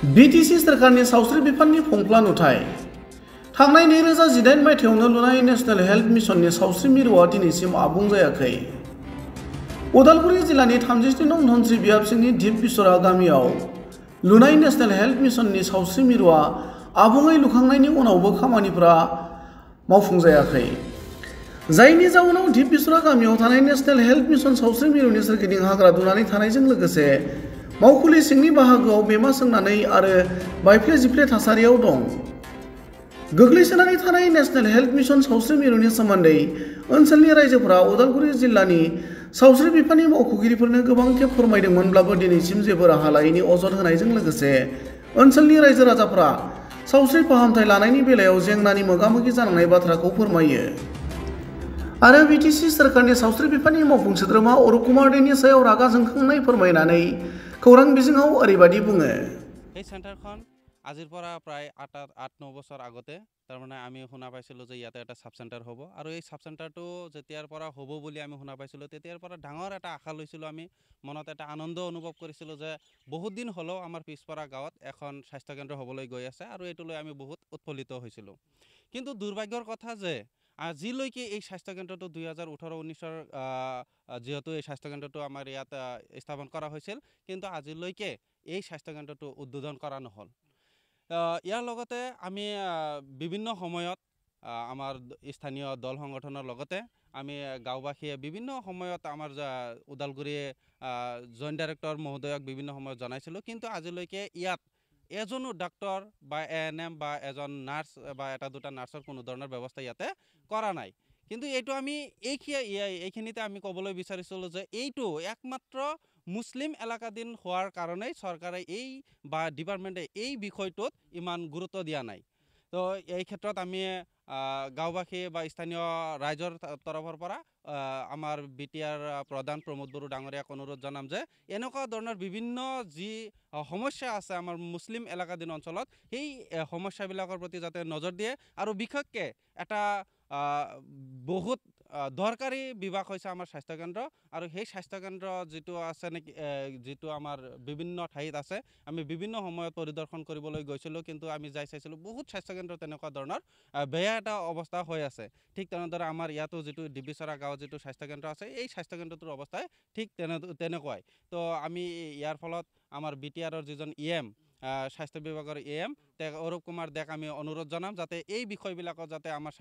BTC सरकारनि सावस्रि बिफाननि फंफ्ला नुथाय थांनाय 2018 मायथाइयावनो लुनाय नेशनेल हेल्थ मिशननि सावस्रि मिरुआ दिनैसिम आबुं जायाखै। उदालगुरि जिल्लानि 37 नं धनस्रि बियाबसिंनि दिप बिसरा गामियाव लुनाय नेशनेल हेल्थ मिशननि सावस्रि मिरुआ आबुङै लुखांनायनि उनावबो खामानिफोरा मावफुंजायाखै। जायनि जाउनाव दिप बिसरा गामियाव थानाय नेशनेल हेल्थ मिशन सावस्रि मिरुनि सोरगिदिं हाग्रा दुनानै थानायजों लोगोसे मावखुलि सिंनि बाहागोआव बेमा सोंनानै आरो बायफ्ले जिफ्ले थासारियाव दं। गोग्लैसोनानै थानाय नेशनेल हेल्थ मिशन सावस्रि मिरुनि सोमोन्दै ओनसोलनि रायजोफोरा उदालगुरि जिल्लानि सावस्रि बिफाननि मावख'गिरिफोरनो गोबां खेब फोरमायदोंमोनब्लाबो दिनैसिम जेबो राहा लायैनि अजद होनायजों लोगोसे ओनसोलनि रायजो राजाफोरा सावस्रि फाहामथाय लानायनि बेलायाव जेंनानि मोगा-मोगि जानांनाय बाथ्राखौ फोरमायो। आरो बीटीसी सोरखारनि सावस्रि बिफाननि मावफुं सोद्रोमा अरुप कुमार देनि सायाव रागा जोंखांनाय फोरमायनानै खौरां बिजोङाव ओरैबायदि बुङो। এই চেণ্টাৰখন আজিৰ পৰা প্ৰায় 8-9 বছৰ আগতে তাৰমানে আমি শুনা পাইছিলোঁ যে ইয়াতে এটা সাব চেণ্টাৰ হ'ব আৰু এই সাব চেণ্টাৰটো যেতিয়াৰ পৰা হ'ব বুলি আমি শুনা পাইছিলোঁ তেতিয়াৰ পৰা ডাঙৰ এটা আশা লৈছিলোঁ। আমি মনত এটা আনন্দ অনুভৱ কৰিছিলোঁ যে বহুত দিন হ'লেও আমাৰ পিছপৰা গাঁৱত এখন স্বাস্থ্যকেন্দ্ৰ হ'বলৈ গৈ আছে আৰু এইটো লৈ আমি বহুত উৎফুল্লিত হৈছিলোঁ। কিন্তু দুৰ্ভাগ্যৰ কথা যে আজিলৈকে এই স্বাস্থ্যকেন্দ্ৰটো 2018-19 যিহেতু এই স্বাস্থ্যকেন্দ্ৰটো আমাৰ ইয়াত স্থাপন কৰা হৈছিল, কিন্তু আজিলৈকে এই স্বাস্থ্যকেন্দ্ৰটো উদ্বোধন কৰা নহ'ল। ইয়াৰ লগতে আমি বিভিন্ন সময়ত আমাৰ স্থানীয় দল সংগঠনৰ লগতে আমি গাঁওবাসীয়ে বিভিন্ন সময়ত আমাৰ ওদালগুৰি জইণ্ট ডাইৰেক্টৰ মহোদয়ক বিভিন্ন সময়ত জনাইছিলোঁ, কিন্তু আজিলৈকে ইয়াত এজনো ডাক্তৰ বা ANM বা এজন নাৰ্ছ বা এটা দুটা নাৰ্ছৰ কোনো ধৰণৰ ব্যৱস্থা ইয়াতে কৰা নাই। কিন্তু এইটো আমি এইখিনিতে আমি ক'বলৈ বিচাৰিছিলোঁ যে এইটো একমাত্ৰ মুছলিম এলেকাধীন হোৱাৰ কাৰণেই চৰকাৰে বা ডিপাৰ্টমেণ্টে এই বিষয়টোত ইমান গুৰুত্ব দিয়া নাই। তো এই ক্ষেত্ৰত আমি গাঁওবাসী বা স্থানীয় ৰাইজৰ তৰফৰ পৰা আমাৰ BTR প্ৰধান প্ৰমোদ বড়ো ডাঙৰীয়াক অনুৰোধ জনাম যে এনেকুৱা ধৰণৰ বিভিন্ন যি সমস্যা আছে আমাৰ মুছলিম এলেকাধীন অঞ্চলত সেই সমস্যাবিলাকৰ প্ৰতি যাতে নজৰ দিয়ে আৰু বিশেষকৈ এটা বহুত দৰকাৰী বিভাগ হৈছে আমাৰ স্বাস্থ্যকেন্দ্ৰ আৰু সেই স্বাস্থ্যকেন্দ্ৰ যিটো আছে নেকি যিটো আমাৰ বিভিন্ন ঠাইত আছে আমি বিভিন্ন সময়ত পৰিদৰ্শন কৰিবলৈ গৈছিলোঁ, কিন্তু আমি যাই চাইছিলোঁ বহুত স্বাস্থ্যকেন্দ্ৰ তেনেকুৱা ধৰণৰ বেয়া এটা অৱস্থা হৈ আছে। ঠিক তেনেদৰে আমাৰ ইয়াতো যিটো ডিবিচৰা গাঁৱত যিটো স্বাস্থ্যকেন্দ্ৰ আছে এই স্বাস্থ্যকেন্দ্ৰটোৰ অৱস্থাই ঠিক তেনেকুৱাই। তো আমি ইয়াৰ ফলত আমাৰ BTRৰ যিজন EM স্বাস্থ্য বিভাগৰ EM অৰুপ কুমাৰ দেক আমি অনুৰোধ জনাম যাতে এই বিষয়বিলাকত যাতে আমাৰ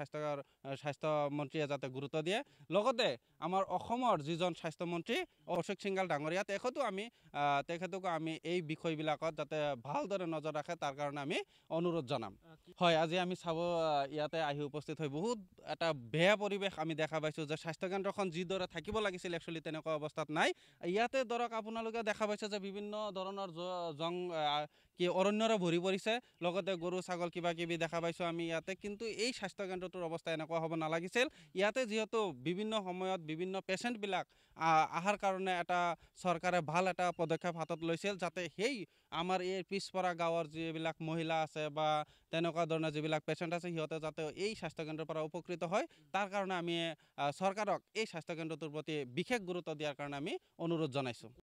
স্বাস্থ্যমন্ত্ৰীয়ে যাতে গুৰুত্ব দিয়ে। লগতে আমাৰ অসমৰ যিজন স্বাস্থ্যমন্ত্ৰী অশোক সিংঘাল ডাঙৰীয়া তেখেতকো আমি এই বিষয়বিলাকত যাতে ভালদৰে নজৰ ৰাখে তাৰ কাৰণে আমি অনুৰোধ জনাম। হয়, আজি আমি ইয়াতে আহি উপস্থিত হৈ বহুত এটা বেয়া পৰিৱেশ আমি দেখা পাইছোঁ যে স্বাস্থ্যকেন্দ্ৰখন যিদৰে থাকিব লাগিছিল একচুৱেলি তেনেকুৱা অৱস্থাত নাই। ইয়াতে ধৰক আপোনালোকে দেখা পাইছে যে বিভিন্ন ধৰণৰ অৰণ্যৰে ভৰি পৰিছে, লগতে গৰু ছাগল কিবা কিবি দেখা পাইছোঁ আমি ইয়াতে, কিন্তু এই স্বাস্থ্যকেন্দ্ৰটোৰ অৱস্থা এনেকুৱা হ'ব নালাগিছিল। ইয়াতে যিহেতু বিভিন্ন সময়ত বিভিন্ন পেচেণ্টবিলাক অহাৰ কাৰণে এটা চৰকাৰে ভাল এটা পদক্ষেপ হাতত লৈছিল যাতে সেই আমাৰ এই পিছপৰা গাঁৱৰ যিবিলাক মহিলা আছে বা তেনেকুৱা ধৰণৰ যিবিলাক পেচেণ্ট আছে সিহঁতে যাতে এই স্বাস্থ্যকেন্দ্ৰৰ পৰা উপকৃত হয় তাৰ কাৰণে আমি চৰকাৰক এই স্বাস্থ্যকেন্দ্ৰটোৰ প্ৰতি বিশেষ গুৰুত্ব দিয়াৰ কাৰণে আমি অনুৰোধ জনাইছোঁ।